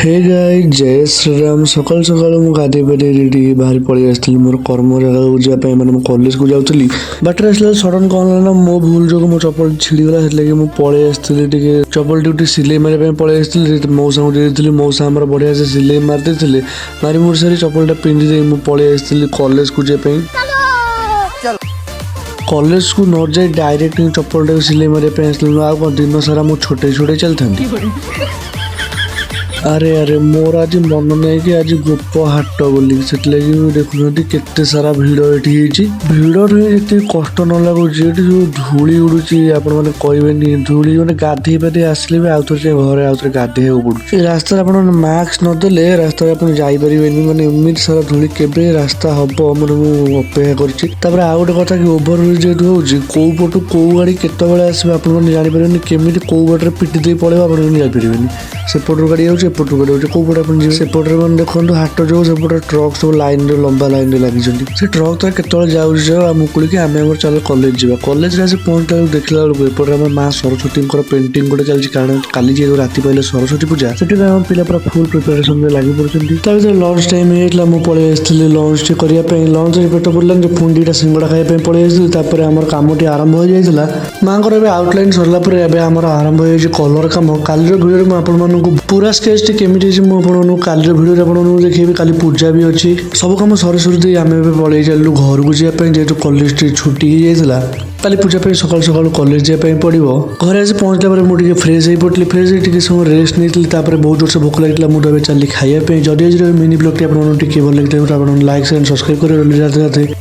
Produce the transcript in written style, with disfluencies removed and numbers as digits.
hey guys जय श्री राम सकाल सकाल मु गाधे पाधे रेडी बाहर पलि आसली मोर कर्म जगह जावाई मैंने कॉलेज को जाऊँगी बाटर आसला सडन कौन ना मो भूल जो मो चपल छिड़गला से मुझे पलि आसती चपल ड्यूटी सिलाई मारे पलि आसती मौसा को देती मौसा आम बढ़िया से सिलाई मारते मारी मुड़ सारी चपलटा पिंधि मुझे पलि आसती कॉलेज को जावाई कॉलेज को न जाए डायरेक्ट चपलटा सिलाई मारे आसली आ दिन सारा मुझे छोटे छोटे चलता अरे अरे मोर आज मन नहीं कि आज गोप हाट बोली से देखुं केते सारा भिड़ ये भिड़ ये कष्ट न लगुच जो धूली उड़ूची आपण मैंने कहबेनि धूली मैंने गाधे पाधे आसले भी आउ थे घरे आउ थे गाधे पड़ू रास्ता आप मास्क नदेले रास्ता आप जापर मैंने एमती सारा धूली केबे रास्ता हम मैंने अपेक्षा कर आउ गोटे कथा कि ओभर ब्रिज जेहतु होची कौ पटू कौ गाड़ी केतबेले आसबे आप जानीपारे केमी कौ बाटे पिटी दे पड़े आप जापारे सेपटर गाड़ी आउे एपटर गाड़ी आउे कौ पटे आप सेपटे मैंने देखो हाट जो सेपटे ट्रक सब लाइन लंबा लाइन लगी से ट्रक तो केतल जाऊ मुकुल आम चल कॉलेज जावा कॉलेज से पहुंचला देखला बेलू एपटे आम माँ सरस्वती पेंटिंग गोटे चलती कारण काली जेहतु राति पहले सरस्वती पूजा से पिला पूरा फुल प्रिपेरेसन लगी पड़ते लंच टाइम होता मुझे पलि आसती लंच टी करने लंच पेट पड़लानी पुणी दुटा सिंगड़ा खाया पलि आसती आम कम टी आरंभ हो जाता माँ आउटलाइन सरला आम आरंभ हो कलर कम काली भिडियो में आपण पूरा स्केच टी केमी मुझे काली भिडियो आपको देखिए काली पूजा भी अच्छी सब कम सरी सरी आम पलि चलू घर को जावाई जेहतु कॉलेज टी छुट्टी हो जाता काली पूजा सकाल सकाल कॉलेज जावाई पड़ो घर आसी पहुँचला मुझे फ्रेश हो पड़ी फ्रेश हो समय रेस्ट नहीं बहुत जोर से भोक लगी मुझे चली खायापी जदि आज मिनी ब्लॉग टी आपको भल लगी लाइक एंड सब्सक्राइब कर जाते जाते